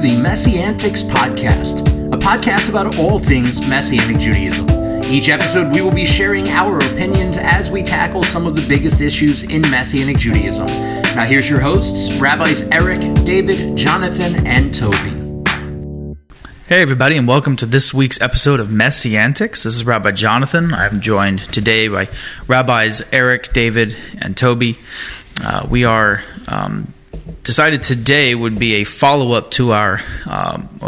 the MessianTics podcast, a podcast about all things Messianic Judaism. Each episode, we will be sharing our opinions as we tackle some of the biggest issues in Messianic Judaism. Now, here's your hosts, Rabbis Eric, David, Jonathan, and Toby. Hey everybody, and welcome to this week's episode of MessianTics. This is Rabbi Jonathan. I'm joined today by Rabbis Eric, David, and Toby. We are decided today would be a follow-up to our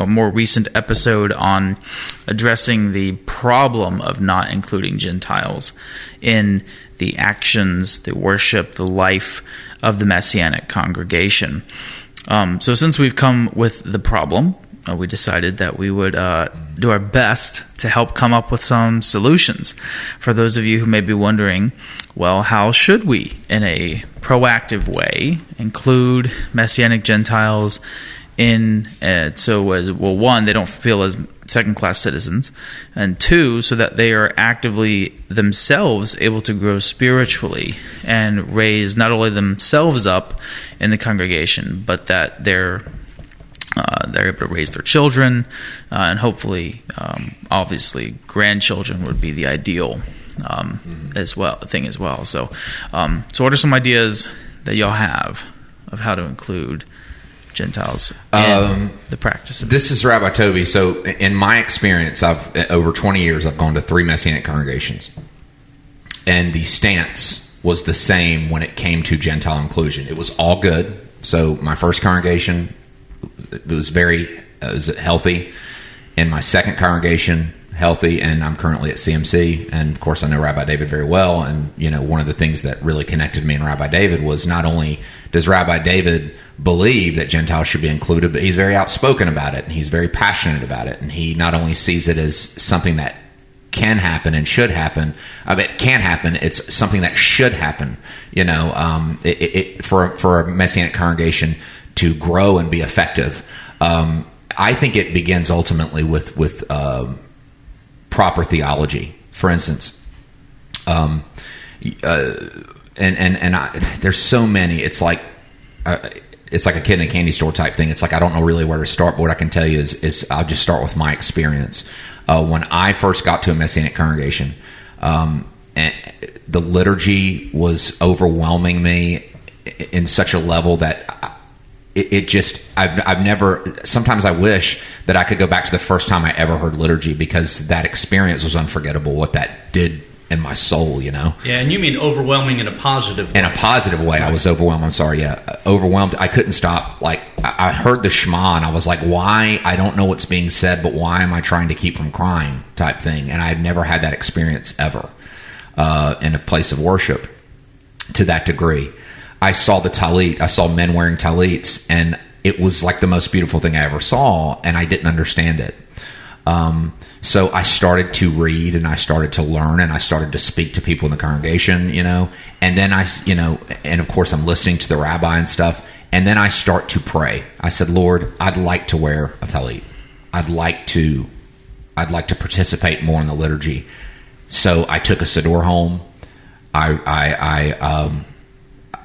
more recent episode on addressing the problem of not including Gentiles in the actions, the worship, the life of the Messianic congregation. So since we've come with the problem, we decided that we would do our best to help come up with some solutions. For those of you who may be wondering, well, how should we, in a proactive way, include Messianic Gentiles in, one, they don't feel as second-class citizens, and two, so that they are actively themselves able to grow spiritually and raise not only themselves up in the congregation, but that they're able to raise their children, and hopefully, obviously, grandchildren would be the ideal as well. So what are some ideas that y'all have of how to include Gentiles in the practices? This is Rabbi Toby. So, in my experience, over 20 years, I've gone to 3 Messianic congregations, and the stance was the same when it came to Gentile inclusion. It was all good. So, my first congregation, it was healthy. In my second congregation, healthy, and I'm currently at CMC, and of course I know Rabbi David very well, and one of the things that really connected me and Rabbi David was not only does Rabbi David believe that Gentiles should be included, but he's very outspoken about it, and he's very passionate about it, and he not only sees it as something that can happen and should happen. It can happen. It's something that should happen. For a Messianic congregation to grow and be effective. I think it begins ultimately with proper theology. For instance, there's so many. It's like a kid in a candy store type thing. It's like I don't know really where to start. But what I can tell you is I'll just start with my experience. When I first got to a Messianic congregation, and the liturgy was overwhelming me in such a level that I've never, sometimes I wish that I could go back to the first time I ever heard liturgy, because that experience was unforgettable, what that did in my soul, Yeah, and you mean overwhelming in a positive way. In a positive way, right. I was overwhelmed. I'm sorry, yeah. Overwhelmed. I couldn't stop. Like, I heard the Shema, and I was like, why? I don't know what's being said, but why am I trying to keep from crying type thing? And I've never had that experience ever in a place of worship to that degree. I saw the talit. I saw men wearing talits, and it was like the most beautiful thing I ever saw, and I didn't understand it. So I started to read, and I started to learn, and I started to speak to people in the congregation, and then and of course I'm listening to the rabbi and stuff, and then I start to pray. I said, Lord, I'd like to wear a talit. I'd like to participate more in the liturgy. So I took a siddur home. I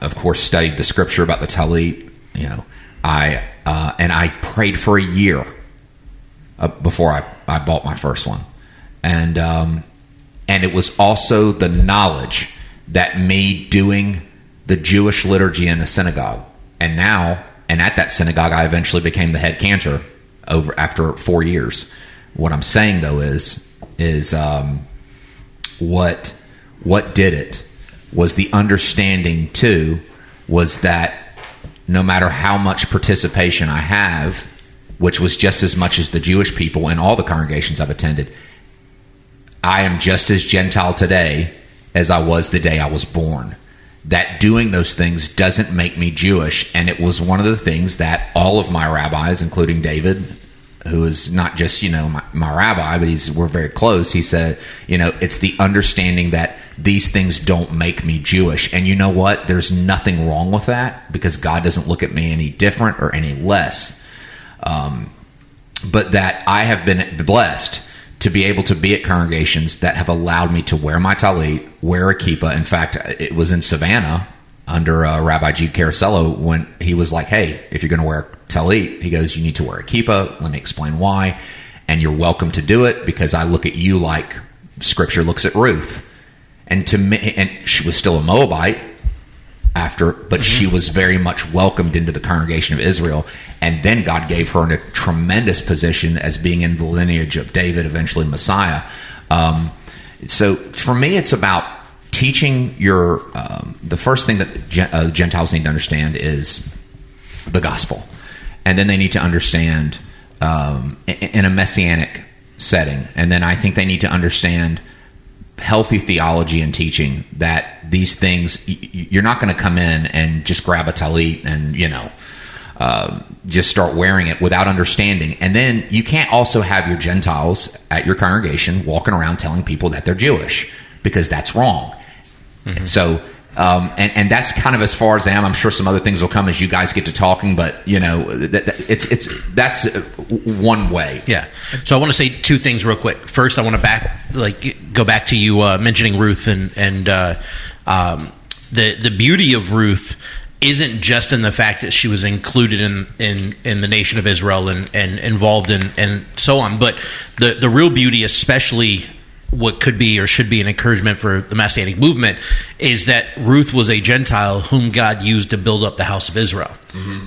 of course, studied the scripture about the talit. I prayed for a year before I bought my first one, and it was also the knowledge that me doing the Jewish liturgy in a synagogue, and at that synagogue, I eventually became the head cantor after 4 years. What I'm saying though is what did it was the understanding too, was that no matter how much participation I have, which was just as much as the Jewish people in all the congregations I've attended, I am just as Gentile today as I was the day I was born. That doing those things doesn't make me Jewish, and it was one of the things that all of my rabbis, including David, who is not just, my rabbi, but we're very close. He said, it's the understanding that these things don't make me Jewish. And you know what? There's nothing wrong with that, because God doesn't look at me any different or any less. But that I have been blessed to be able to be at congregations that have allowed me to wear my talit, wear a kippah. In fact, it was in Savannah under Rabbi Jude Caracello when he was like, hey, if you're going to wear talit, he goes, you need to wear a kippah. Let me explain why. And you're welcome to do it because I look at you like Scripture looks at Ruth. And to me, and she was still a Moabite but she was very much welcomed into the congregation of Israel. And then God gave her a tremendous position as being in the lineage of David, eventually Messiah. So for me, it's about teaching the first thing that Gentiles need to understand is the gospel. And then they need to understand in a messianic setting. And then I think they need to understand healthy theology and teaching that these things, you're not going to come in and just grab a talit and, just start wearing it without understanding. And then you can't also have your Gentiles at your congregation walking around telling people that they're Jewish, because that's wrong. Mm-hmm. So, and that's kind of as far as I am. I'm sure some other things will come as you guys get to talking, but that's one way. Yeah. So I want to say two things real quick. First, I want to go back to you mentioning Ruth and the beauty of Ruth isn't just in the fact that she was included in the nation of Israel and involved in and so on, but the real beauty, especially what could be or should be an encouragement for the Messianic movement, is that Ruth was a Gentile whom God used to build up the house of Israel,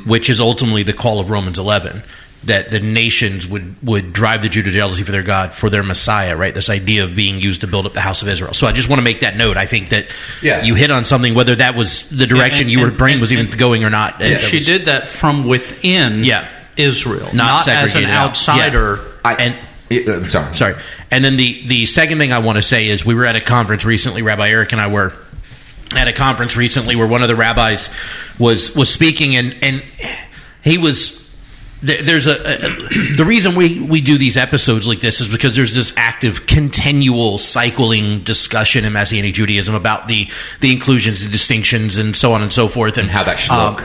which is ultimately the call of Romans 11, that the nations would drive the Jew to jealousy for their God, for their Messiah, right? This idea of being used to build up the house of Israel. So I just want to make that note. I think that you hit on something, whether that was the direction your brain was even going or not. And she did that from within Israel, not as an outsider. Sorry. And then the second thing I want to say is we were at a conference recently, Rabbi Eric and I were at a conference recently where one of the rabbis was speaking, and he was... the reason we do these episodes like this is because there's this active, continual, cycling discussion in Messianic Judaism about the inclusions, the distinctions, and so on and so forth, and how that should look.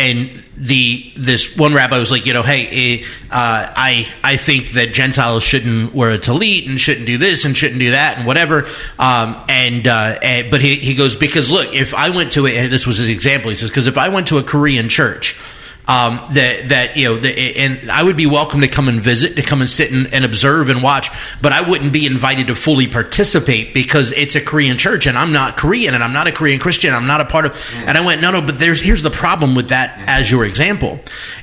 And this one rabbi was like, hey, I think that Gentiles shouldn't wear a talit and shouldn't do this and shouldn't do that and whatever. But he goes, because look, if I went to and this was his example. He says, because if I went to a Korean church, and I would be welcome to come and visit, to come and sit and observe and watch, but I wouldn't be invited to fully participate because it's a Korean church and I'm not Korean and I'm not a Korean Christian. I'm not a part of. And I went, no, but here's the problem with that as your example,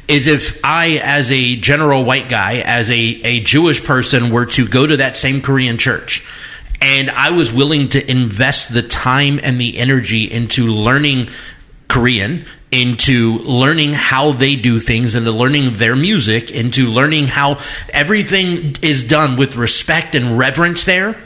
is if I, as a general white guy, as a Jewish person, were to go to that same Korean church, and I was willing to invest the time and the energy into learning Korean, into learning how they do things, into learning their music, into learning how everything is done with respect and reverence there,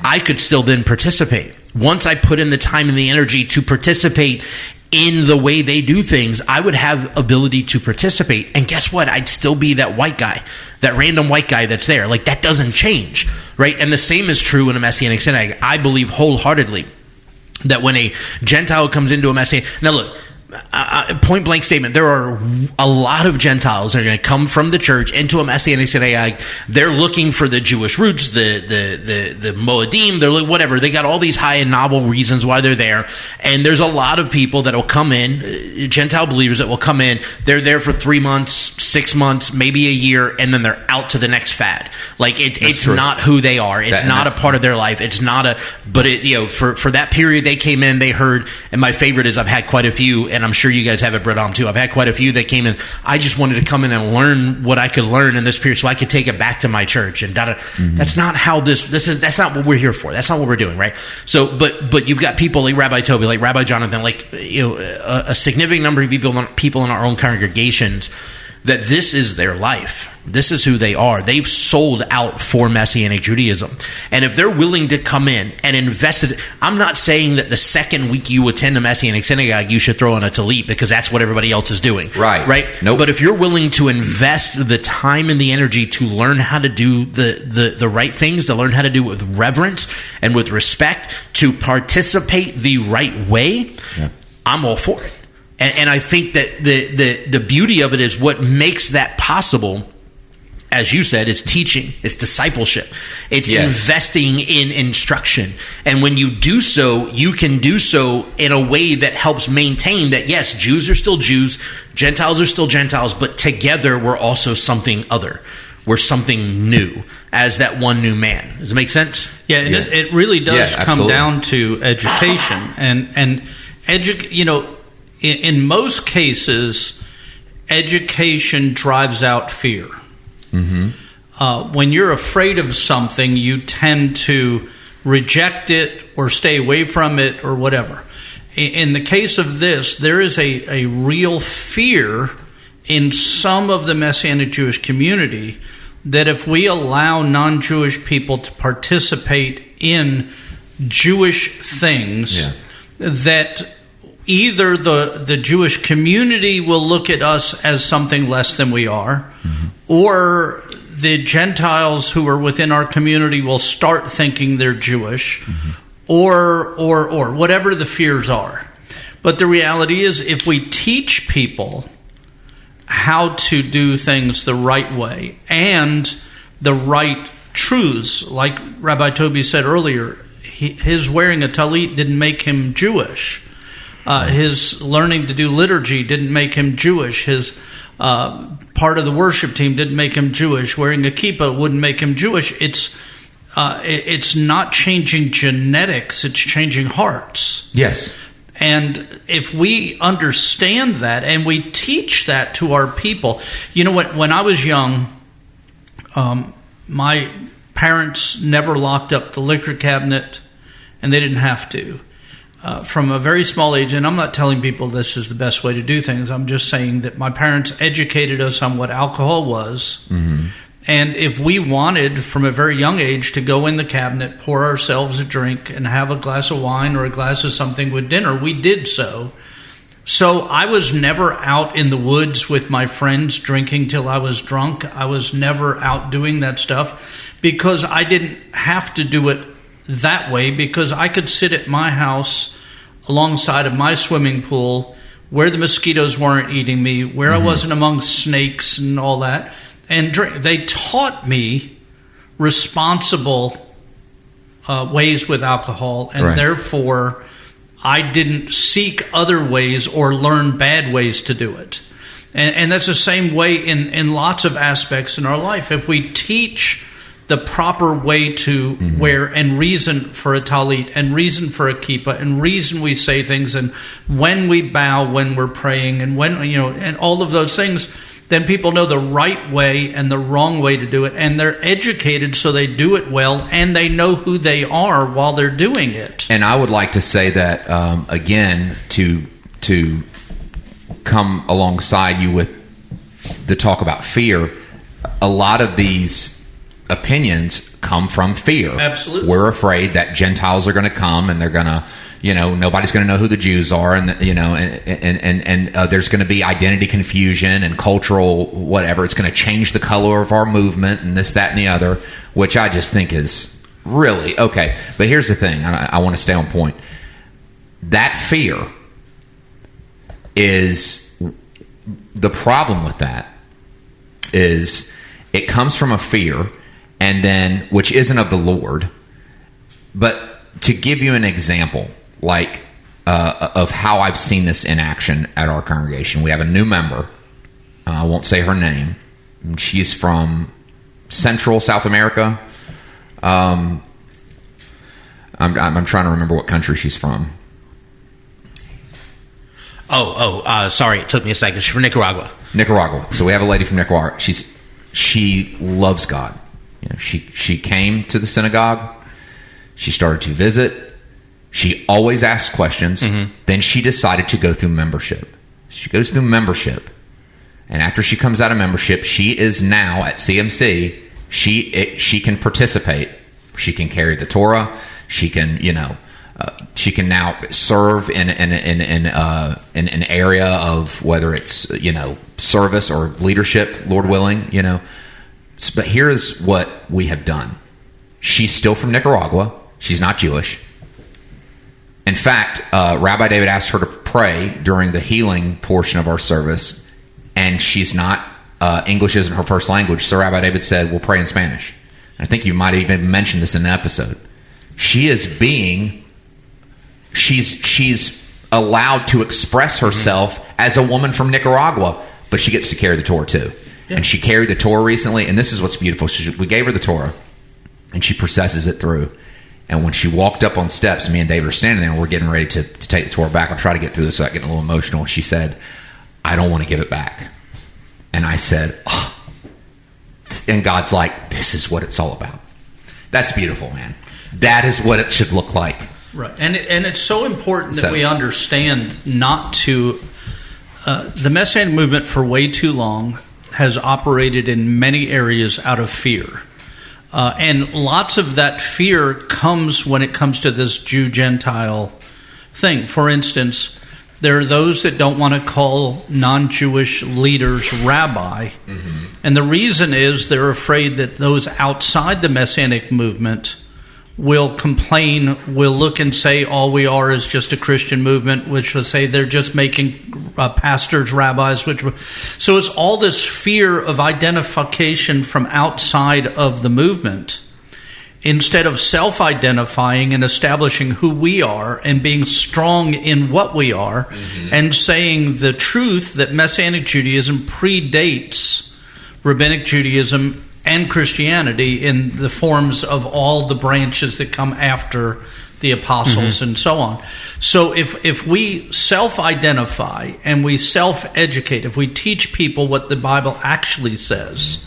I could still then participate. Once I put in the time and the energy to participate in the way they do things, I would have ability to participate. And guess what? I'd still be that white guy, that random white guy that's there. Like, that doesn't change, right? And the same is true in a Messianic synagogue. I believe wholeheartedly that when a Gentile comes into a Messianic... Now look, point blank statement, there are a lot of Gentiles that are going to come from the church into a Messianic synagogue. They're looking for the Jewish roots, the Moedim, they're whatever. They got all these high and novel reasons why they're there. And there's a lot of people that will come in, Gentile believers that will come in. They're there for 3 months, 6 months, maybe a year, and then they're out to the next fad. Like it's not who they are. It's not a part of their life. It's not for that period they came in, they heard, and my favorite is I've had quite a few, and I'm sure you guys have it, Bradam, too. I've had quite a few that came in. I just wanted to come in and learn what I could learn in this period so I could take it back to my church. And That's not how that's not what we're here for. That's not what we're doing, right? So, but you've got people like Rabbi Toby, like Rabbi Jonathan, like a significant number of people in our own congregations that this is their life. This is who they are. They've sold out for Messianic Judaism. And if they're willing to come in and invest it, I'm not saying that the second week you attend a Messianic synagogue, you should throw on a talit because that's what everybody else is doing. Right. Nope. But if you're willing to invest the time and the energy to learn how to do the right things, to learn how to do it with reverence and with respect, to participate the right way, I'm all for it. And I think that the beauty of it is what makes that possible as you said, it's teaching, it's discipleship, it's investing in instruction. And when you do so, you can do so in a way that helps maintain that, yes, Jews are still Jews, Gentiles are still Gentiles, but together we're also something other. We're something new as that one new man. Does it make sense? Yeah, and it really does come down to education. And in most cases, education drives out fear. Mm-hmm. When you're afraid of something, you tend to reject it or stay away from it or whatever. In the case of this, there is a real fear in some of the Messianic Jewish community that if we allow non-Jewish people to participate in Jewish things, that either the Jewish community will look at us as something less than we are, or the Gentiles who are within our community will start thinking they're Jewish, or whatever the fears are. But the reality is, if we teach people how to do things the right way and the right truths, like Rabbi Toby said earlier, his wearing a talit didn't make him Jewish. His learning to do liturgy didn't make him Jewish. His part of the worship team didn't make him Jewish. Wearing a kippah wouldn't make him Jewish. It's not changing genetics. It's changing hearts. Yes. And if we understand that and we teach that to our people, you know what? When I was young, my parents never locked up the liquor cabinet, and they didn't have to. From a very small age, and I'm not telling people this is the best way to do things. I'm just saying that my parents educated us on what alcohol was. Mm-hmm. And if we wanted from a very young age to go in the cabinet, pour ourselves a drink, and have a glass of wine or a glass of something with dinner, we did so. So I was never out in the woods with my friends drinking till I was drunk. I was never out doing that stuff because I didn't have to do it that way, because I could sit at my house alongside of my swimming pool where the mosquitoes weren't eating me, where I wasn't among snakes and all that, and drink. They taught me responsible ways with alcohol, and therefore I didn't seek other ways or learn bad ways to do it. And that's the same way in lots of aspects in our life. If we teach the proper way to wear and reason for a talit and reason for a kippah and reason we say things and when we bow when we're praying and when, and all of those things, then people know the right way and the wrong way to do it, and they're educated so they do it well, and they know who they are while they're doing it. And I would like to say that, again, to come alongside you with the talk about fear, a lot of these opinions come from fear. Absolutely. We're afraid that Gentiles are going to come and they're going to, nobody's going to know who the Jews are, and there's going to be identity confusion and cultural whatever. It's going to change the color of our movement and this, that, and the other, which I just think is really okay. But here's the thing. I want to stay on point. That fear is the problem with that is it comes from a fear, and then which isn't of the Lord. But to give you an example, like of how I've seen this in action at our congregation, we have a new member. I won't say her name. She's from Central South America. I'm trying to remember what country she's from. Sorry, it took me a second. She's from Nicaragua. So we have a lady from Nicaragua. She loves God. She came to the synagogue. She started to visit. She always asks questions. Mm-hmm. Then she decided to go through membership. She goes through membership. And after she comes out of membership, she is now at CMC. She can participate. She can carry the Torah. She can, she can now serve in an area of whether it's, service or leadership, Lord willing, But here's what we have done. She's still from Nicaragua. She's not Jewish. In fact, Rabbi David asked her to pray during the healing portion of our service, and she's not English isn't her first language. So Rabbi David said, we'll pray in Spanish. And I think you might have even mentioned this in the episode. She's allowed to express herself as a woman from Nicaragua, but she gets to carry the Torah too. Yeah. And she carried the Torah recently, and this is what's beautiful. We gave her the Torah, and she processes it through. And when she walked up on steps, me and David are standing there, and we're getting ready to take the Torah back. I'll try to get through this without getting a little emotional. She said, I don't want to give it back. And I said, oh. And God's like, this is what it's all about. That's beautiful, man. That is what it should look like. Right. And it's so important that we understand not to... the Messianic movement for way too long has operated in many areas out of fear. And lots of that fear comes when it comes to this Jew-Gentile thing. For instance, there are those that don't want to call non-Jewish leaders rabbi. Mm-hmm. And the reason is they're afraid that those outside the Messianic movement will complain, will look and say all we are is just a Christian movement, which will say they're just making pastors rabbis. So it's all this fear of identification from outside of the movement, instead of self-identifying and establishing who we are and being strong in what we are, mm-hmm. and saying the truth that Messianic Judaism predates Rabbinic Judaism and Christianity in the forms of all the branches that come after the apostles, mm-hmm. and so on. So if we self-identify and we self-educate, if we teach people what the Bible actually says,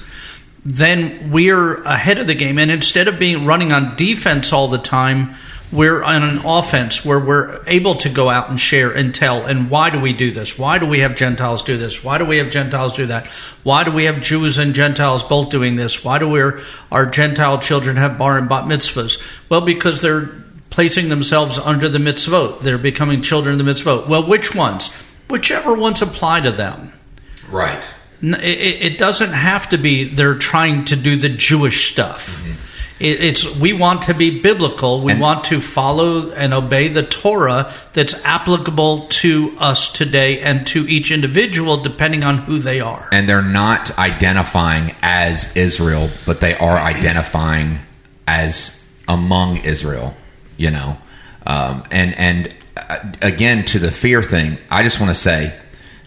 then we're ahead of the game. And instead of running on defense all the time, we're on an offense where we're able to go out and share and tell. And why do we do this? Why do we have Gentiles do this? Why do we have Gentiles do that? Why do we have Jews and Gentiles both doing this? Why do our Gentile children have bar and bat mitzvahs? Well, because they're placing themselves under the mitzvot. They're becoming children of the mitzvot. Well, which ones? Whichever ones apply to them. Right. It doesn't have to be they're trying to do the Jewish stuff. Mm-hmm. We want to be biblical. We want to follow and obey the Torah that's applicable to us today and to each individual depending on who they are. And they're not identifying as Israel, but they are identifying as among Israel, you know. And again, to the fear thing, I just want to say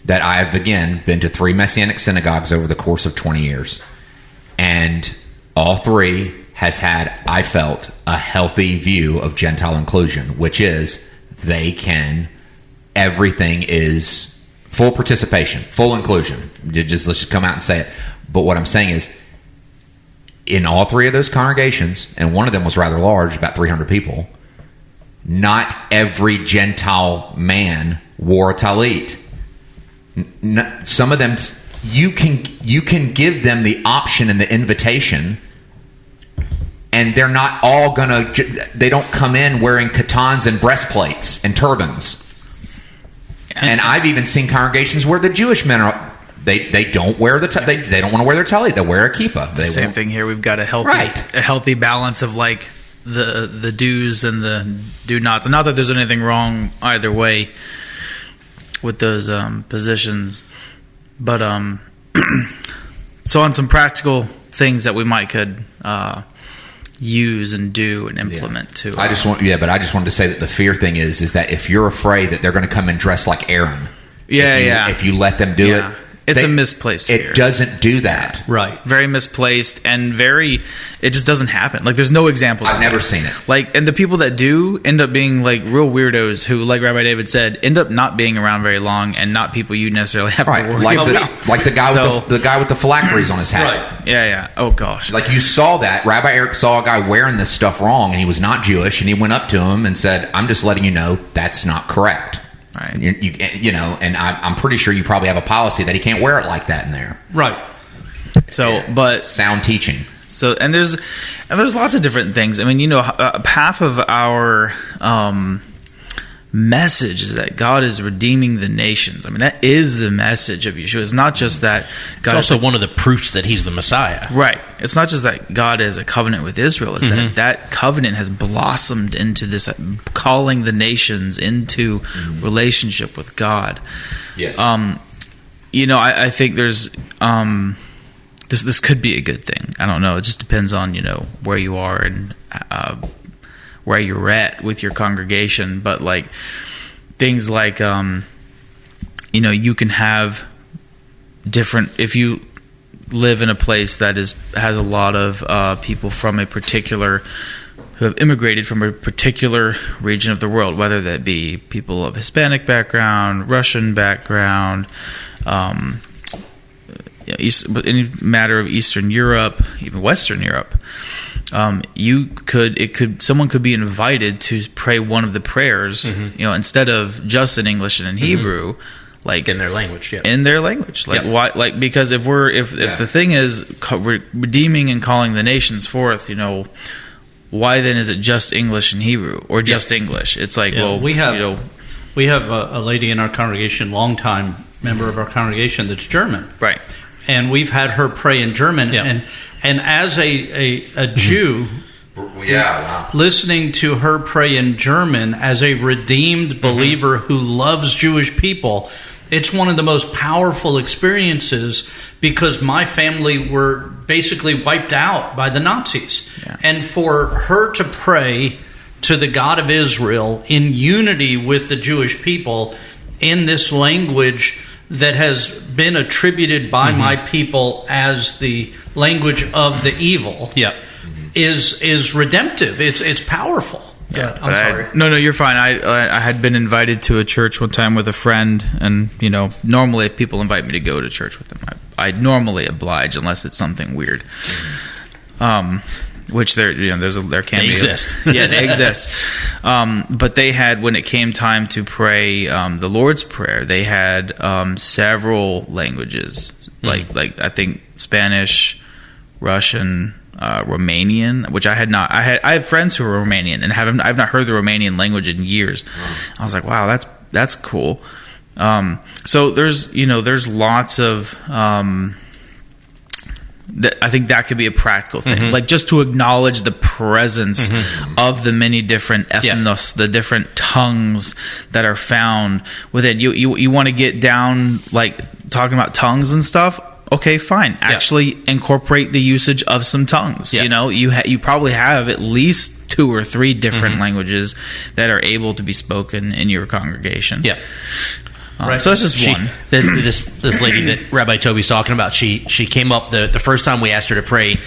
that I've, again, been to 3 Messianic synagogues over the course of 20 years. And all 3 has had, I felt, a healthy view of Gentile inclusion, which is everything is full participation, full inclusion. Let's just come out and say it. But what I'm saying is, in all 3 of those congregations, and one of them was rather large, about 300 people, not every Gentile man wore a talit. Some of them, you can give them the option and the invitation, and they're not all they don't come in wearing katans and breastplates and turbans. And I've even seen congregations where the Jewish men they don't wear they don't want to wear their talit. They wear a kippah. Same thing here. We've got a healthy balance of like the do's and the do nots. And not that there's anything wrong either way with those positions, but so on some practical things that we could use and do and implement too. I just wanted to say that the fear thing is that if you're afraid that they're going to come and dress like Aaron, if you let them do it, it's a misplaced fear. It doesn't do that. Right. Very misplaced and it just doesn't happen. Like there's no examples. I've never seen it. Like, and the people that do end up being like real weirdos who, like Rabbi David said, end up not being around very long and not people you necessarily have to worry about. Like the guy with the phylacteries on his hat. Right. Yeah. Oh gosh. Like you saw that. Rabbi Eric saw a guy wearing this stuff wrong and he was not Jewish, and he went up to him and said, "I'm just letting you know that's not correct." Right. You know, and I'm pretty sure you probably have a policy that he can't wear it like that in there. Right. So, but sound teaching. So, and there's lots of different things. I mean, you know, half of our message is that God is redeeming the nations. I mean, that is the message of Yeshua. It's not just that God. It's also one of the proofs that He's the Messiah. Right. It's not just that God has a covenant with Israel. It's that covenant has blossomed into this calling the nations into relationship with God. Yes. I think there's this could be a good thing. I don't know. It just depends on where you are and where you're at with your congregation. But like things like you can have different, if you live in a place that has a lot of people from a particular, who have immigrated from a particular region of the world, whether that be people of Hispanic background, Russian background, any matter of Eastern Europe, even Western Europe, someone could be invited to pray one of the prayers, instead of just in English and in Hebrew, like in their language, why? Like, because if the thing is redeeming and calling the nations forth, why then is it just English and Hebrew or just English? It's like, we have a lady in our congregation, longtime member of our congregation, that's German, right? And we've had her pray in German, and as a Jew. Wow. Listening to her pray in German as a redeemed believer who loves Jewish people, it's one of the most powerful experiences, because my family were basically wiped out by the Nazis. Yeah. And for her to pray to the God of Israel in unity with the Jewish people in this language that has been attributed by my people as the language of the evil. Yeah. Is redemptive. It's powerful. Yeah, I'm sorry. No, you're fine. I had been invited to a church one time with a friend, and normally if people invite me to go to church with them, I normally oblige unless it's something weird. Which there can be. Exist. Yeah, they exist. But they had, when it came time to pray the Lord's Prayer, they had several languages, like I think Spanish, Russian, Romanian, which I had not. I have friends who are Romanian, and I've not heard the Romanian language in years. I was like, wow, that's cool. So there's lots of. I think that could be a practical thing, like just to acknowledge the presence of the many different ethnos, the different tongues that are found within. You want to get down, like talking about tongues and stuff. Okay, fine. Actually, incorporate the usage of some tongues. Yeah. You probably have at least 2 or 3 different languages that are able to be spoken in your congregation. Yeah. Right. So that's just one. This lady that Rabbi Toby's talking about, she came up the first time we asked her to pray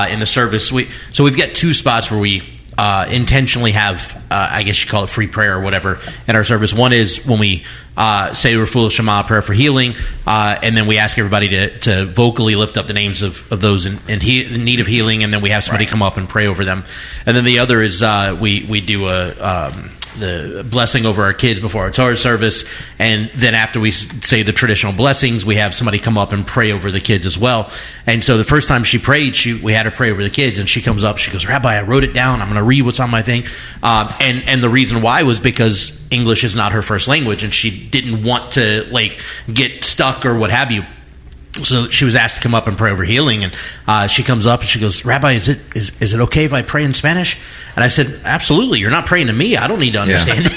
in the service. We've got 2 spots where we intentionally have, I guess you call it free prayer or whatever, in our service. One is when we say Refuah Shema, prayer for healing, and then we ask everybody to vocally lift up the names of those in need of healing, and then we have somebody come up and pray over them. And then the other is we do the blessing over our kids before our Torah service, and then after we say the traditional blessings, we have somebody come up and pray over the kids as well. And so the first time she prayed, we had her pray over the kids, and she comes up, she goes, "Rabbi, I wrote it down. I'm going to read what's on my thing." And the reason why was because English is not her first language, and she didn't want to get stuck or what have you. So she was asked to come up and pray over healing, and she comes up and she goes, "Rabbi, is it okay if I pray in Spanish?" And I said, "Absolutely. You're not praying to me. I don't need to understand it."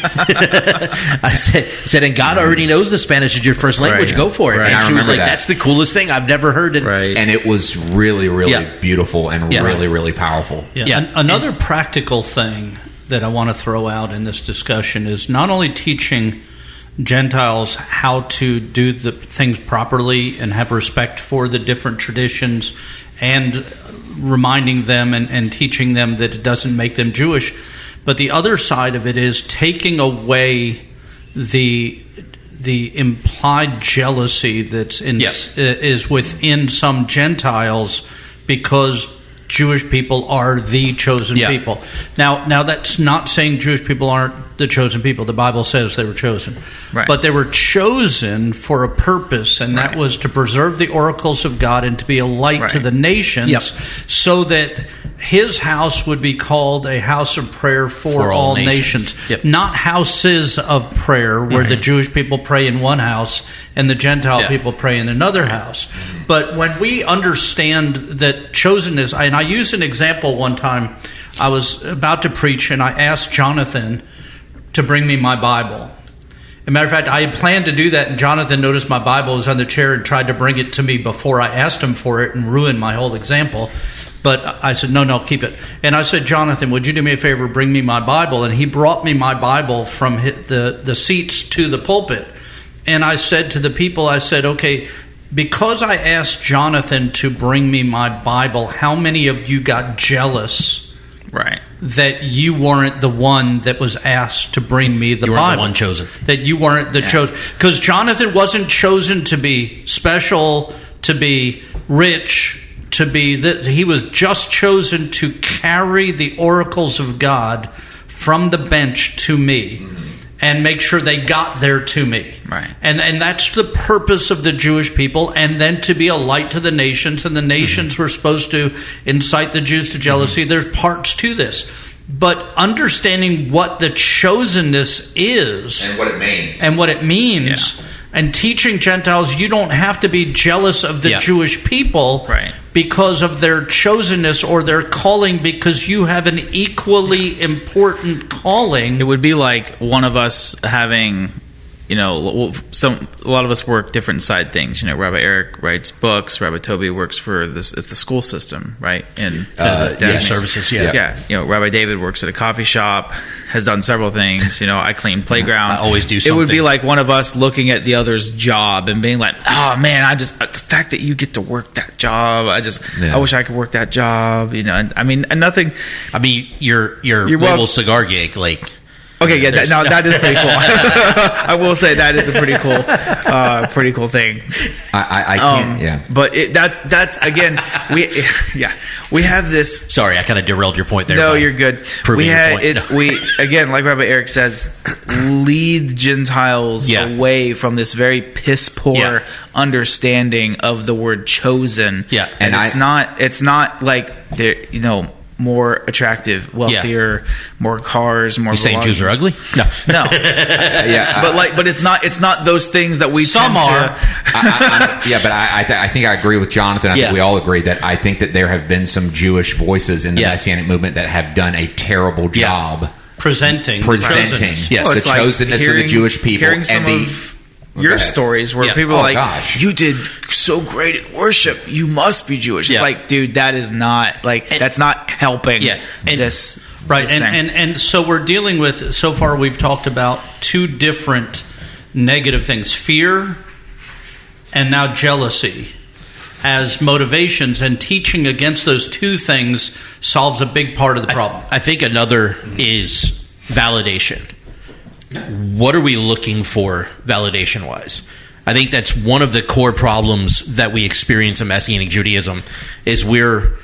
I said, "And God already knows the Spanish is your first language. Go for it." Right. And she was like, that. "That's the coolest thing I've never heard." And it was really, really beautiful and really, really powerful. Another practical thing that I want to throw out in this discussion is not only teaching Gentiles how to do the things properly and have respect for the different traditions, and reminding them and teaching them that it doesn't make them Jewish, but the other side of it is taking away the implied jealousy that's is within some Gentiles because Jewish people are the chosen people. Now that's not saying Jewish people aren't the chosen people. The Bible says they were chosen. Right. But they were chosen for a purpose, and that was to preserve the oracles of God and to be a light to the nations, so that his house would be called a house of prayer for all nations. Not houses of prayer where the Jewish people pray in one house and the Gentile people pray in another house. But when we understand that chosenness, and I used an example one time, I was about to preach and I asked Jonathan to bring me my Bible. a matter of fact, I had planned to do that, and Jonathan noticed my Bible was on the chair and tried to bring it to me before I asked him for it and ruined my whole example. But I said, no, keep it. And I said, Jonathan, would you do me a favor, bring me my Bible? And he brought me my Bible from the seats to the pulpit. And I said to the people, I said, okay, because I asked Jonathan to bring me my Bible, how many of you got jealous that you weren't the one that was asked to bring me the Bible? You weren't the one chosen. That you weren't the chosen. Because Jonathan wasn't chosen to be special, to be rich, to be that. He was just chosen to carry the oracles of God from the bench to me. And make sure they got there to me. Right. And that's the purpose of the Jewish people, and then to be a light to the nations, and the nations were supposed to incite the Jews to jealousy. There's parts to this. But understanding what the chosenness is And what it means. and what it means, and teaching Gentiles you don't have to be jealous of the Jewish people because of their chosenness or their calling, because you have an equally important calling. It would be like one of us having, a lot of us work different side things. Rabbi Eric writes books. Rabbi Toby works for it's the school system, right? And services, Rabbi David works at a coffee shop, has done several things. I clean playgrounds. I always do something. It would be like one of us looking at the other's job and being like, oh man, the fact that you get to work that job, I wish I could work that job. And nothing. I mean, your little cigar gig, like. Okay, that is pretty cool. I will say that is a pretty cool thing. I can't. But that's again, we have this. Sorry, I kind of derailed your point there. No, you're good. Proving your point. We again, like Rabbi Eric says, lead Gentiles away from this very piss poor understanding of the word chosen. Yeah, and it's not like they're more attractive, wealthier, more cars, more. You saying Jews are ugly? No. But it's not those things that we. Some are. But I think I agree with Jonathan. I think we all agree that I think that there have been some Jewish voices in the Messianic movement that have done a terrible job presenting the chosenness of the Jewish people and your stories where people are like, gosh, you did so great at worship, you must be Jewish. It's like, dude, that is not that's not helping this. Right. This and so we're dealing with, so far we've talked about two different negative things, fear and now jealousy as motivations, and teaching against those two things solves a big part of the problem. I think another is validation. What are we looking for validation-wise? I think that's one of the core problems that we experience in Messianic Judaism is our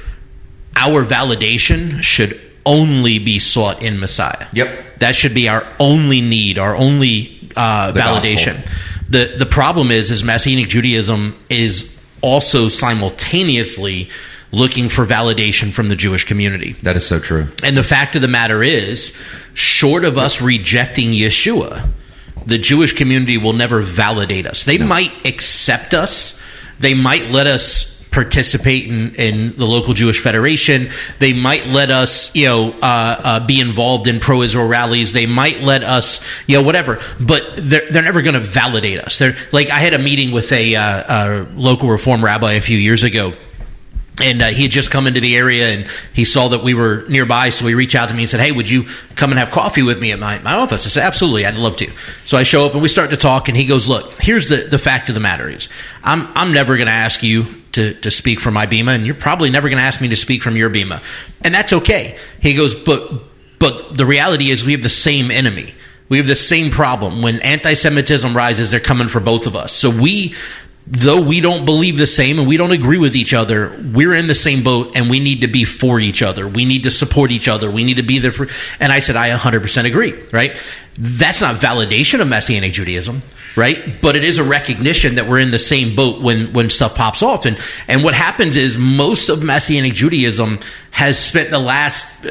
validation should only be sought in Messiah. Yep. That should be our only need, our only validation. The problem is Messianic Judaism is also simultaneously looking for validation from the Jewish community. That is so true. And the fact of the matter is, short of us rejecting Yeshua, the Jewish community will never validate us. They might accept us. They might let us participate in the local Jewish Federation. They might let us, be involved in pro-Israel rallies. They might let us, whatever. But they're never going to validate us. They're like, I had a meeting with a local Reform rabbi a few years ago. And he had just come into the area, and he saw that we were nearby, so he reached out to me and said, hey, would you come and have coffee with me at my office? I said, absolutely, I'd love to. So I show up, and we start to talk, and he goes, look, here's the fact of the matter is, I'm never going to ask you to speak for my bima, and you're probably never going to ask me to speak from your bima. And that's okay. He goes, but the reality is we have the same enemy. We have the same problem. When anti-Semitism rises, they're coming for both of us. So though we don't believe the same and we don't agree with each other, we're in the same boat, and we need to be for each other. We need to support each other. We need to be there for... And I said, I 100% agree, right? That's not validation of Messianic Judaism, right? But it is a recognition that we're in the same boat when stuff pops off. And what happens is most of Messianic Judaism has spent the last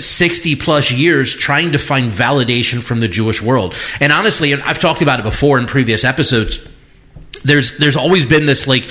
60 plus years trying to find validation from the Jewish world. And honestly, and I've talked about it before in previous episodes, there's always been this, like,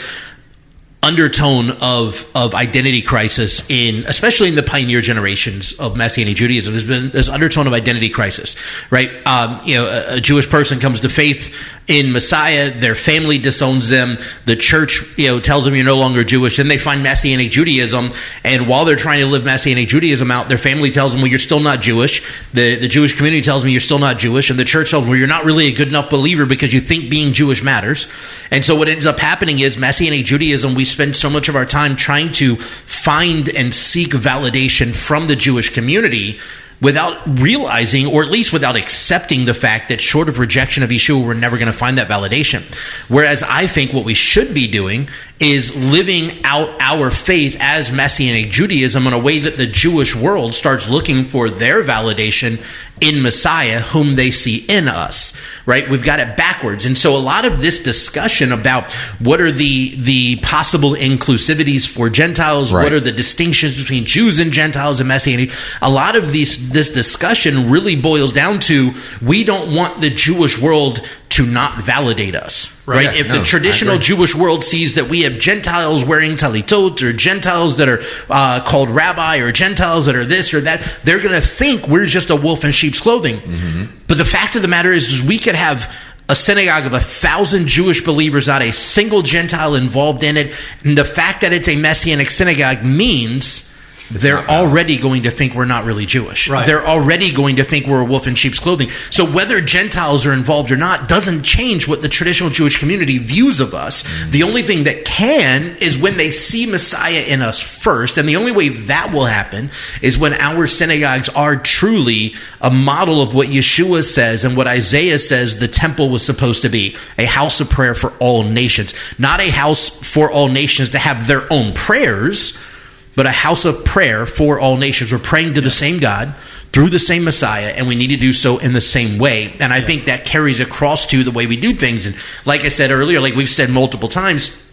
undertone of identity crisis especially in the pioneer generations of Messianic Judaism. There's been this undertone of identity crisis, right? A Jewish person comes to faith in Messiah, their family disowns them, the church, tells them you're no longer Jewish, then they find Messianic Judaism, and while they're trying to live Messianic Judaism out, their family tells them, well, you're still not Jewish. The Jewish community tells them you're still not Jewish, and the church tells them, well, you're not really a good enough believer because you think being Jewish matters. And so what ends up happening is Messianic Judaism, we spend so much of our time trying to find and seek validation from the Jewish community without realizing, or at least without accepting the fact that short of rejection of Yeshua, we're never going to find that validation. Whereas I think what we should be doing is living out our faith as Messianic Judaism in a way that the Jewish world starts looking for their validation in Messiah, whom they see in us, right? We've got it backwards. And so a lot of this discussion about what are the possible inclusivities for Gentiles, right, what are the distinctions between Jews and Gentiles and Messianic, a lot of this discussion really boils down to, we don't want the Jewish world to not validate us, right? Yeah, if the traditional Jewish world sees that we have Gentiles wearing talitot, or Gentiles that are called rabbi, or Gentiles that are this or that, they're going to think we're just a wolf in sheep's clothing. Mm-hmm. But the fact of the matter is we could have a synagogue of 1,000 Jewish believers, not a single Gentile involved in it. And the fact that it's a Messianic synagogue means they're already going to think we're not really Jewish. Right. They're already going to think we're a wolf in sheep's clothing. So whether Gentiles are involved or not doesn't change what the traditional Jewish community views of us. Mm-hmm. The only thing that can is when they see Messiah in us first. And the only way that will happen is when our synagogues are truly a model of what Yeshua says and what Isaiah says the temple was supposed to be. A house of prayer for all nations. Not a house for all nations to have their own prayers, but a house of prayer for all nations. We're praying to the same God through the same Messiah, and we need to do so in the same way. And I think that carries across to the way we do things. And like I said earlier, like we've said multiple times,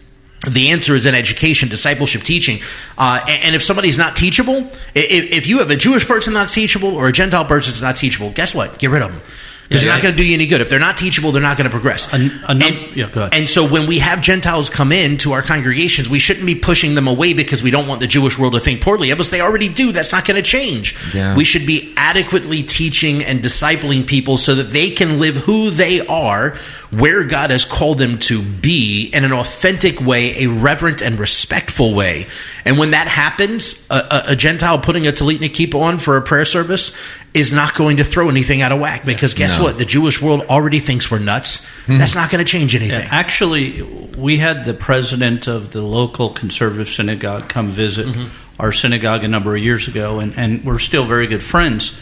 the answer is in education, discipleship, teaching. And if somebody's not teachable, if you have a Jewish person not teachable or a Gentile person that's not teachable, guess what? Get rid of them. Because they're not going to do you any good. If they're not teachable, they're not going to progress. Go ahead. And so when we have Gentiles come in to our congregations, we shouldn't be pushing them away because we don't want the Jewish world to think poorly of us. They already do. That's not going to change. Yeah. We should be adequately teaching and discipling people so that they can live who they are, where God has called them to be, in an authentic way, a reverent and respectful way. And when that happens, a Gentile putting a talit and a kippah on for a prayer service is not going to throw anything out of whack, because guess what? The Jewish world already thinks we're nuts. That's not going to change anything. Yeah, actually, we had the president of the local conservative synagogue come visit our synagogue a number of years ago, and we're still very good friends.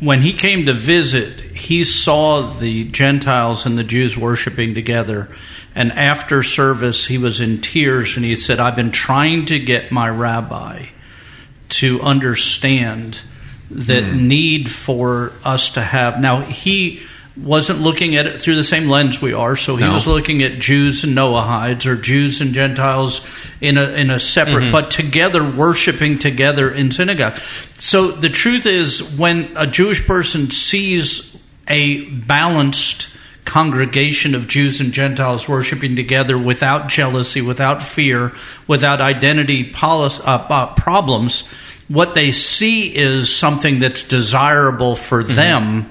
When he came to visit, he saw the Gentiles and the Jews worshiping together, and after service, he was in tears, and he said, I've been trying to get my rabbi to understand that need for us to have. Now, he wasn't looking at it through the same lens we are, so he was looking at Jews and Noahides, or Jews and Gentiles in a separate, but together, worshiping together in synagogue. So the truth is, when a Jewish person sees a balanced congregation of Jews and Gentiles worshiping together without jealousy, without fear, without identity problems, what they see is something that's desirable for them,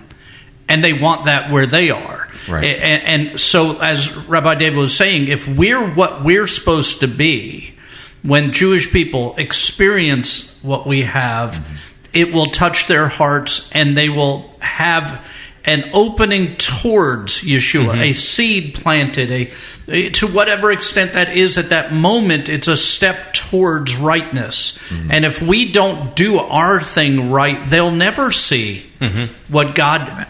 and they want that where they are. Right. And so, as Rabbi David was saying, if we're what we're supposed to be, when Jewish people experience what we have, it will touch their hearts, and they will have an opening towards Yeshua, a seed planted, to whatever extent that is at that moment, it's a step towards rightness. And if we don't do our thing right, they'll never see what God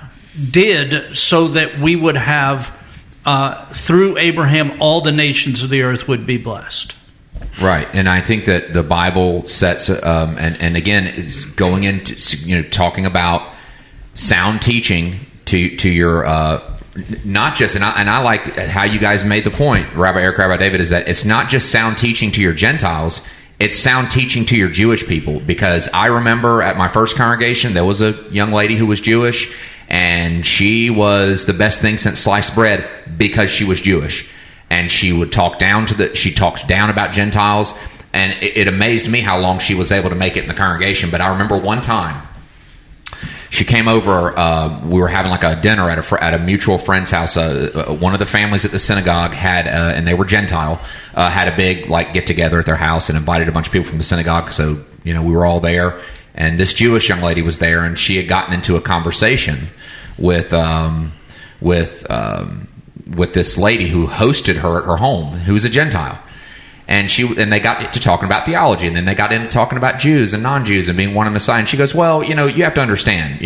did, so that we would have, through Abraham, all the nations of the earth would be blessed. Right, and I think that the Bible sets, and again, it's going into talking about sound teaching to your not just, and I like how you guys made the point, Rabbi Eric, Rabbi David, is that it's not just sound teaching to your Gentiles, it's sound teaching to your Jewish people. Because I remember at my first congregation, there was a young lady who was Jewish, and she was the best thing since sliced bread because she was Jewish. and she would talk down she talked down about Gentiles, and it amazed me how long she was able to make it in the congregation. But I remember one time she came over. We were having like a dinner at a mutual friend's house. One of the families at the synagogue had, and they were Gentile, had a big like get together at their house and invited a bunch of people from the synagogue. So we were all there, and this Jewish young lady was there, and she had gotten into a conversation with this lady who hosted her at her home, who was a Gentile. And they got to talking about theology, and then they got into talking about Jews and non-Jews and being one in Messiah. And she goes, well, you have to understand,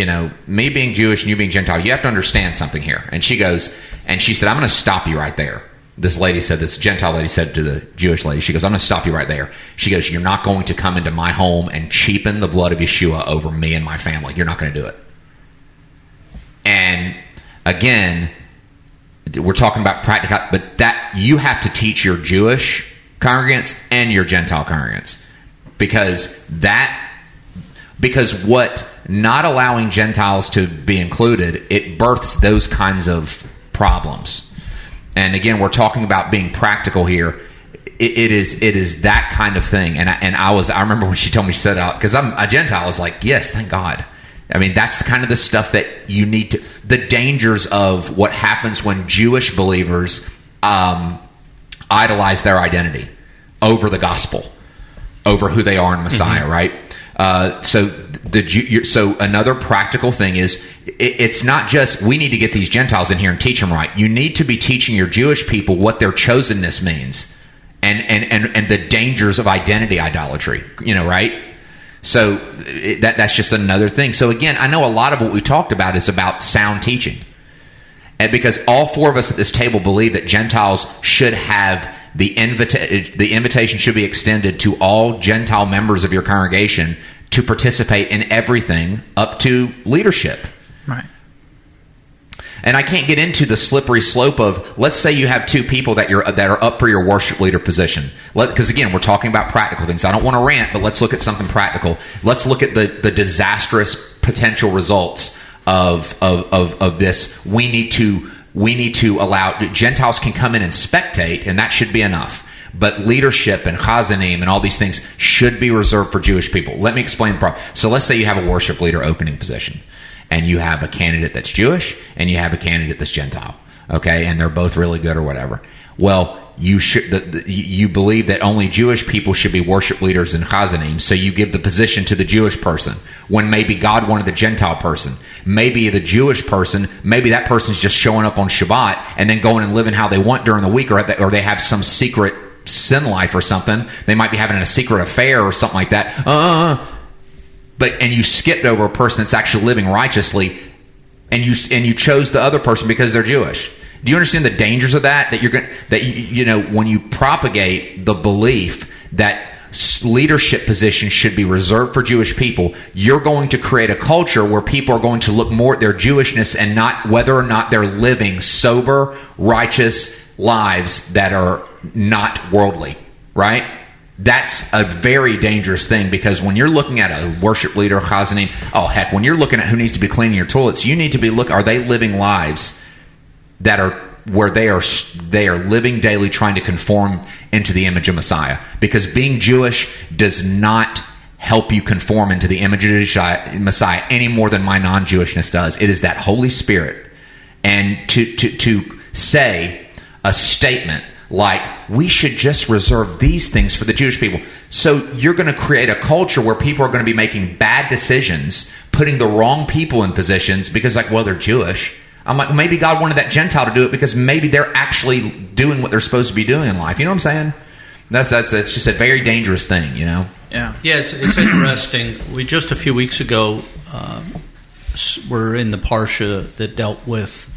me being Jewish and you being Gentile, you have to understand something here. And she said, I'm going to stop you right there. This Gentile lady said to the Jewish lady, she goes, I'm going to stop you right there. She goes, you're not going to come into my home and cheapen the blood of Yeshua over me and my family. You're not going to do it. And again, we're talking about practical, but that you have to teach your Jewish congregants and your Gentile congregants, because what not allowing Gentiles to be included, it births those kinds of problems. And again, we're talking about being practical here. It is that kind of thing. And I remember when she told me, she said it out, because I'm a Gentile. I was like, yes, thank God. I mean, that's kind of the stuff that you need to, the dangers of what happens when Jewish believers idolize their identity over the gospel, over who they are in Messiah, right? So another practical thing is, it's not just we need to get these Gentiles in here and teach them right. You need to be teaching your Jewish people what their chosenness means, and the dangers of identity idolatry. Right? So that's just another thing. So again, I know a lot of what we talked about is about sound teaching. And because all four of us at this table believe that Gentiles should have the invitation should be extended to all Gentile members of your congregation to participate in everything up to leadership. Right. And I can't get into the slippery slope of, let's say you have two people that are up for your worship leader position. Because again, we're talking about practical things. I don't want to rant, but let's look at something practical. Let's look at the disastrous potential results of this. We need to allow Gentiles can come in and spectate, and that should be enough. But leadership and chazanim and all these things should be reserved for Jewish people. Let me explain the problem. So let's say you have a worship leader opening position, and you have a candidate that's Jewish, and you have a candidate that's Gentile, okay? And they're both really good or whatever. Well, you believe that only Jewish people should be worship leaders in chazanim, so you give the position to the Jewish person, when maybe God wanted the Gentile person. Maybe the Jewish person, maybe that person's just showing up on Shabbat and then going and living how they want during the week, or they have some secret sin life or something. They might be having a secret affair or something like that. And you skipped over a person that's actually living righteously, and you chose the other person because they're Jewish. Do you understand the dangers of that? When you propagate the belief that leadership positions should be reserved for Jewish people, you're going to create a culture where people are going to look more at their Jewishness and not whether or not they're living sober, righteous lives that are not worldly, right? That's a very dangerous thing, because when you're looking at a worship leader, chazanim, when you're looking at who needs to be cleaning your toilets, you need to be are they living lives that are where they are living daily trying to conform into the image of Messiah? Because being Jewish does not help you conform into the image of Messiah any more than my non-Jewishness does. It is that Holy Spirit. And to say a statement like, we should just reserve these things for the Jewish people. So you're going to create a culture where people are going to be making bad decisions, putting the wrong people in positions because, they're Jewish. I'm like, maybe God wanted that Gentile to do it because maybe they're actually doing what they're supposed to be doing in life. You know what I'm saying? That's just a very dangerous thing, Yeah. Yeah, it's interesting. We just a few weeks ago were in the Parsha that dealt with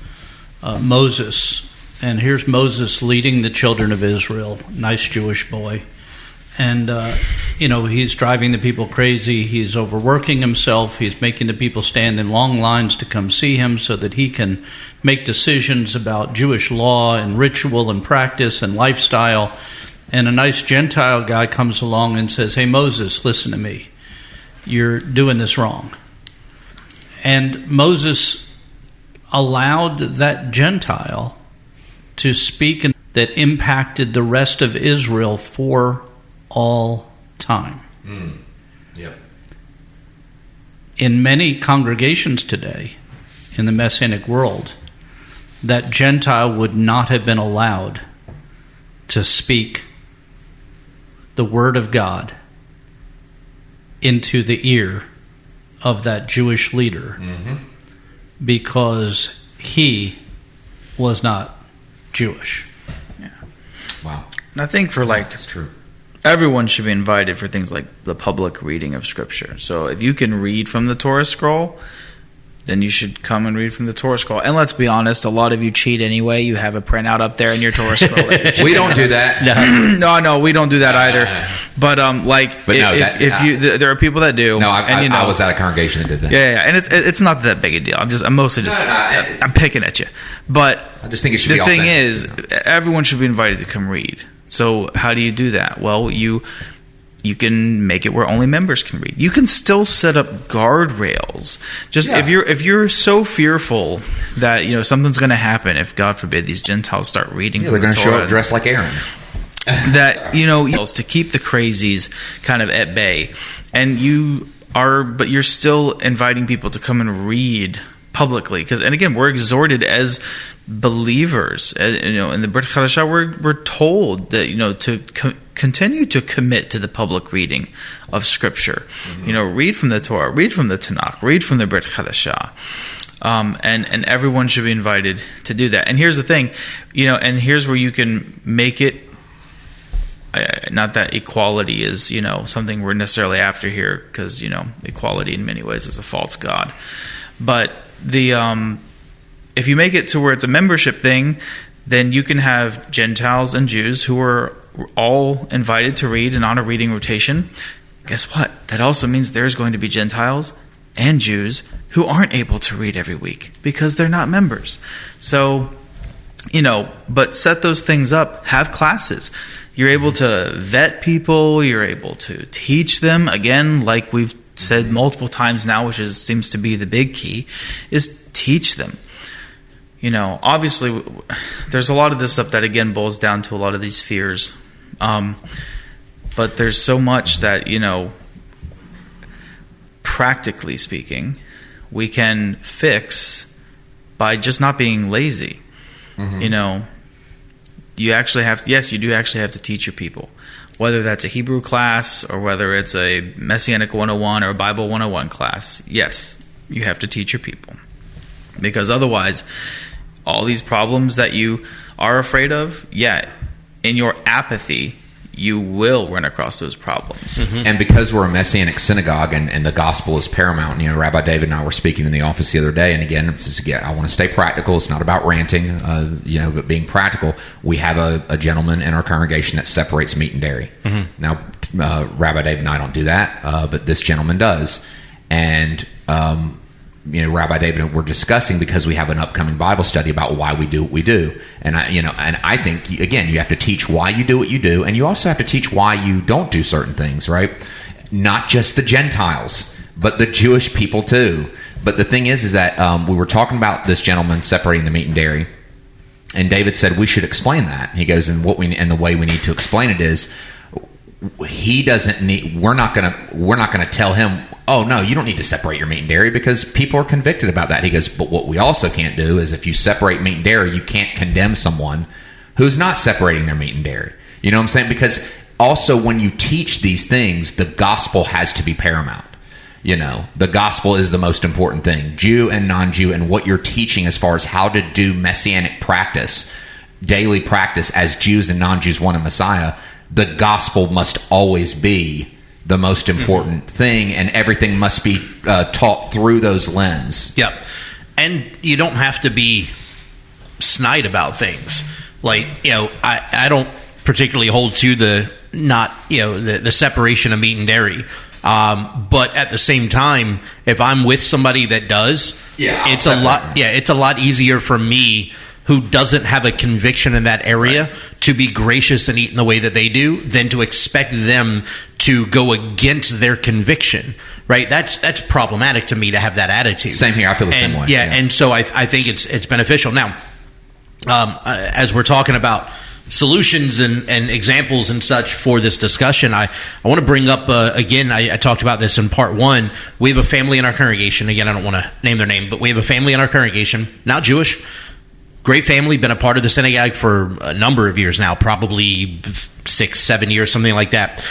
Moses. And here's Moses leading the children of Israel, nice Jewish boy. And, he's driving the people crazy. He's overworking himself. He's making the people stand in long lines to come see him so that he can make decisions about Jewish law and ritual and practice and lifestyle. And a nice Gentile guy comes along and says, hey, Moses, listen to me. You're doing this wrong. And Moses allowed that Gentile to speak, and that impacted the rest of Israel for all time. Yep. In many congregations today, in the Messianic world, that Gentile would not have been allowed to speak the Word of God into the ear of that Jewish leader because he was not Jewish. Yeah. Wow. And I think for That's true. everyone should be invited for things like the public reading of Scripture. So if you can read from the Torah scroll, then you should come and read from the Torah scroll. And let's be honest, a lot of you cheat anyway. You have a printout up there in your Torah scroll. We don't do that. No, we don't do that either. But there are people that do. No, I was at a congregation that did that. Yeah, and it's not that big a deal. I'm mostly just I'm picking at you. But I just think it should be the thing authentic. is, everyone should be invited to come read. So how do you do that? Well, you can make it where only members can read. You can still set up guardrails. If you're so fearful that something's going to happen if, God forbid, these Gentiles start reading, they're going to show up dressed like Aaron. That to keep the crazies kind of at bay, but you're still inviting people to come and read publicly and again, we're exhorted as believers, in the Brit Chadashah, we're told that to continue to commit to the public reading of Scripture. Read from the Torah, read from the Tanakh, read from the Brit Chadashah, and everyone should be invited to do that. And here's the thing, and here's where you can make it. Not that equality is something we're necessarily after here, because equality in many ways is a false god, but if you make it to where it's a membership thing, then you can have Gentiles and Jews who are all invited to read and on a reading rotation. Guess what? That also means there's going to be Gentiles and Jews who aren't able to read every week because they're not members. So, but set those things up. Have classes. You're able to vet people. You're able to teach them. Again, like we've said multiple times now, which seems to be the big key, is teach them. Obviously, there's a lot of this stuff that, again, boils down to a lot of these fears. But there's so much that, practically speaking, we can fix by just not being lazy. You actually have to, you do actually have to teach your people. Whether that's a Hebrew class or whether it's a Messianic 101 or a Bible 101 class, yes, you have to teach your people. Because otherwise, all these problems that you are afraid of, in your apathy, you will run across those problems. And because we're a Messianic synagogue and the gospel is paramount, Rabbi David and I were speaking in the office the other day, and again, I want to stay practical. It's not about ranting, but being practical. We have a gentleman in our congregation that separates meat and dairy. Now, Rabbi David and I don't do that, but this gentleman does. And Rabbi David and we're discussing, because we have an upcoming Bible study about why we do what we do. And I think, again, you have to teach why you do what you do, and you also have to teach why you don't do certain things, right? Not just the Gentiles, but the Jewish people too. But the thing is that we were talking about this gentleman separating the meat and dairy, and David said we should explain that. He goes, and the way we need to explain it is, he doesn't need. We're not gonna tell him, oh no, you don't need to separate your meat and dairy, because people are convicted about that. He goes, but what we also can't do is, if you separate meat and dairy, you can't condemn someone who's not separating their meat and dairy. You know what I'm saying? Because also, when you teach these things, the gospel has to be paramount. The gospel is the most important thing, Jew and non-Jew, and what you're teaching as far as how to do Messianic practice, daily practice as Jews and non-Jews one in Messiah. The gospel must always be the most important thing, and everything must be taught through those lens. Yep. And you don't have to be snide about things. Like, I don't particularly hold to the separation of meat and dairy. But at the same time, if I'm with somebody that does, it's a lot easier for me, who doesn't have a conviction in that area, to be gracious and eat in the way that they do, than to expect them to go against their conviction. Right? That's problematic to me, to have that attitude. Same here. I feel the same way. Yeah, and so I think it's beneficial. Now, as we're talking about solutions and examples and such for this discussion, I want to bring up, again, I talked about this in part one. We have a family in our congregation. Again, I don't want to name their name, but we have a family in our congregation, not Jewish, great family, been a part of the synagogue for a number of years now, probably 6-7 years, something like that.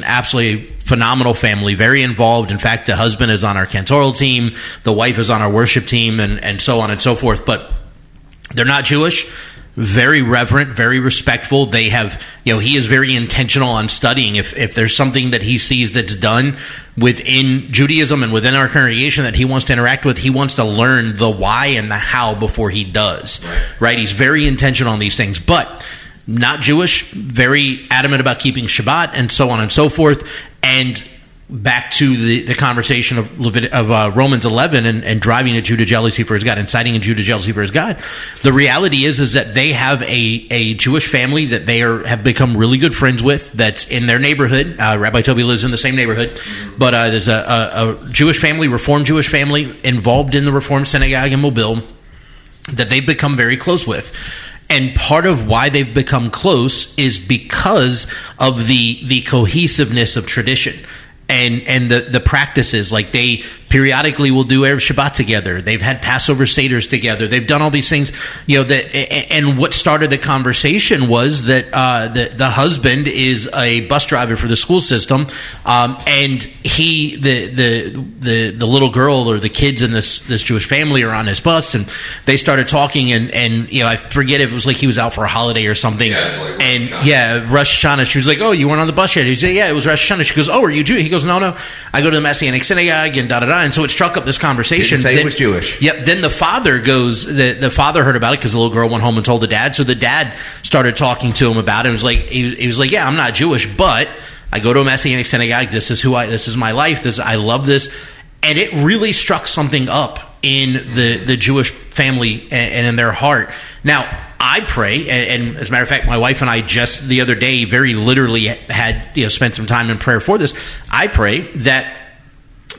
Absolutely phenomenal family, very involved. In fact, the husband is on our cantoral team, the wife is on our worship team, and so on and so forth. But they're not Jewish. Very reverent, very respectful. They have, he is very intentional on studying. If there's something that he sees that's done within Judaism and within our congregation that he wants to interact with, he wants to learn the why and the how before he does. Right? He's very intentional on these things, but not Jewish, very adamant about keeping Shabbat and so on and so forth. And back to the conversation of Romans 11 and driving a Jew to jealousy for his God, inciting a Jew to jealousy for his God. The reality is that they have a Jewish family that they have become really good friends with that's in their neighborhood. Rabbi Toby lives in the same neighborhood, but there's a Jewish family, Reformed Jewish family, involved in the Reformed Synagogue in Mobile that they've become very close with. And part of why they've become close is because of the cohesiveness of tradition. And the practices, like they periodically will do Erev Shabbat together. They've had Passover Seders together. They've done all these things, and what started the conversation was that the husband is a bus driver for the school system, and the little girl or the kids in this Jewish family are on his bus, and they started talking, and I forget if it was like he was out for a holiday or something, Rosh Hashanah. She was like, "Oh, you weren't on the bus yet?" He said, "Yeah, it was Rosh Hashanah." She goes, "Oh, are you Jewish?" He goes, "No, I go to the Messianic Synagogue and da-da-da." And so it struck up this conversation. Didn't say he was Jewish. Yep. Then the father goes, the father heard about it because the little girl went home and told the dad. So the dad started talking to him about it. He was like, "Yeah, I'm not Jewish, but I go to a Messianic Synagogue. This is my life. I love this." And it really struck something up in the Jewish family and in their heart. Now, I pray, and as a matter of fact, my wife and I just the other day very literally had spent some time in prayer for this. I pray that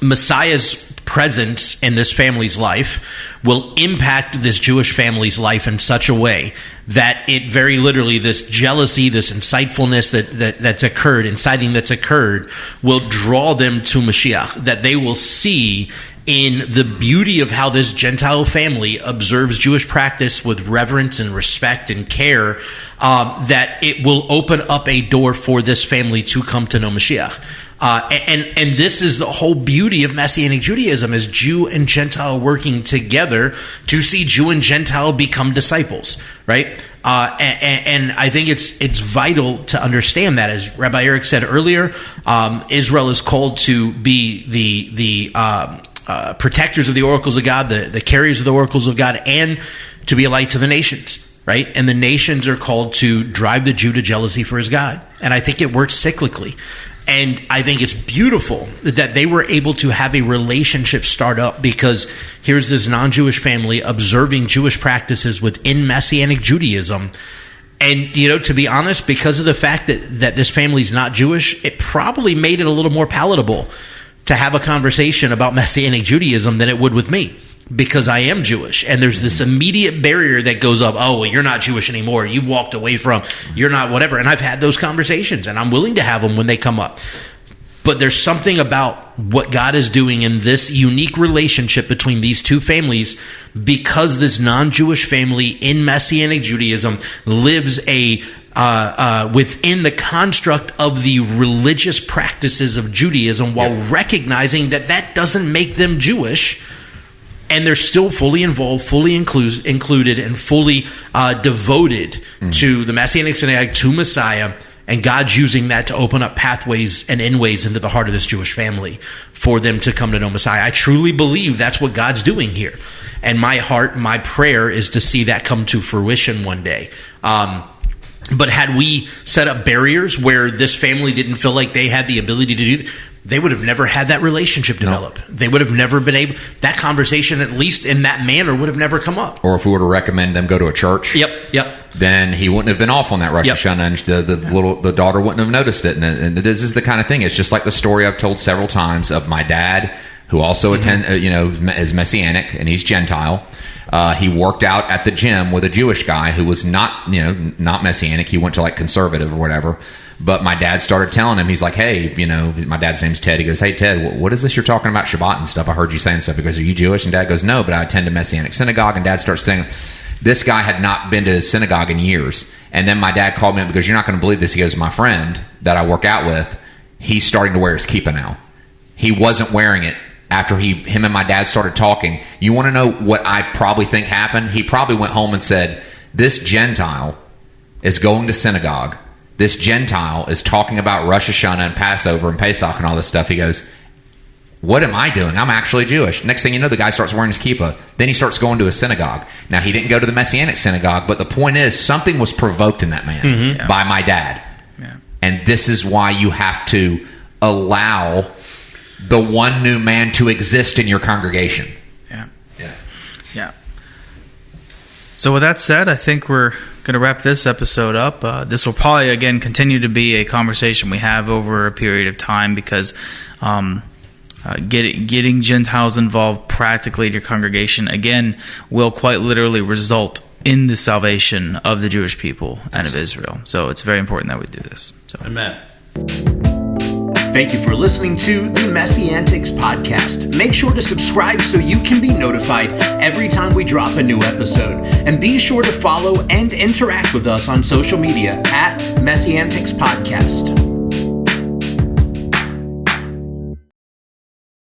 Messiah's presence in this family's life will impact this Jewish family's life in such a way that it very literally, this jealousy, this insightfulness that's occurred, inciting that's occurred, will draw them to Mashiach, that they will see in the beauty of how this Gentile family observes Jewish practice with reverence and respect and care, that it will open up a door for this family to come to know Mashiach. And this is the whole beauty of Messianic Judaism, is Jew and Gentile working together to see Jew and Gentile become disciples, right? And I think it's vital to understand that. As Rabbi Eric said earlier, Israel is called to be the protectors of the oracles of God, the carriers of the oracles of God, and to be a light to the nations, right? And the nations are called to drive the Jew to jealousy for his God. And I think it works cyclically. And I think it's beautiful that they were able to have a relationship start up, because here's this non-Jewish family observing Jewish practices within Messianic Judaism. And, to be honest, because of the fact that this family's not Jewish, it probably made it a little more palatable to have a conversation about Messianic Judaism than it would with me, because I am Jewish. And there's this immediate barrier that goes up. "Oh, well, you're not Jewish anymore. You walked away from, you're not whatever." And I've had those conversations, and I'm willing to have them when they come up. But there's something about what God is doing in this unique relationship between these two families, because this non-Jewish family in Messianic Judaism lives within the construct of the religious practices of Judaism, while recognizing that doesn't make them Jewish. And they're still fully involved, fully included, and fully devoted to the Messianic Synagogue, to Messiah, and God's using that to open up pathways and inways into the heart of this Jewish family for them to come to know Messiah. I truly believe that's what God's doing here. And my heart, my prayer is to see that come to fruition one day. But had we set up barriers where this family didn't feel like they had the ability to do that, they would have never had that relationship develop. No. They would have never been able, that conversation, at least in that manner, would have never come up. Or if we were to recommend them go to a church, then he wouldn't have been off on that Rosh Hashanah, and the daughter wouldn't have noticed it. And this is the kind of thing. It's just like the story I've told several times of my dad, who also is Messianic, and he's Gentile. He worked out at the gym with a Jewish guy who was not Messianic. He went to like conservative or whatever. But my dad started telling him, he's like, hey, my dad's name's Ted. He goes, hey, Ted, what is this you're talking about Shabbat and stuff? I heard you saying stuff. He goes, are you Jewish? And Dad goes, no, but I attend a Messianic synagogue. And Dad starts saying, this guy had not been to his synagogue in years. And then my dad called me up because you're not going to believe this. He goes, my friend that I work out with, he's starting to wear his kippah now. He wasn't wearing it after him and my dad started talking. You want to know what I probably think happened? He probably went home and said, this Gentile is going to synagogue. This Gentile is talking about Rosh Hashanah and Passover and Pesach and all this stuff. He goes, what am I doing? I'm actually Jewish. Next thing you know, the guy starts wearing his kippah. Then he starts going to a synagogue. Now, he didn't go to the Messianic synagogue, but the point is, something was provoked in that man by my dad. Yeah. And this is why you have to allow the one new man to exist in your congregation. Yeah. So with that said, I think we're going to wrap this episode up. This will probably, again, continue to be a conversation we have over a period of time because getting Gentiles involved practically in your congregation, again, will quite literally result in the salvation of the Jewish people and of Israel. So it's very important that we do this. So. Amen. Thank you for listening to the MessianTics podcast. Make sure to subscribe so you can be notified every time we drop a new episode. And be sure to follow and interact with us on social media at MessianTics Podcast.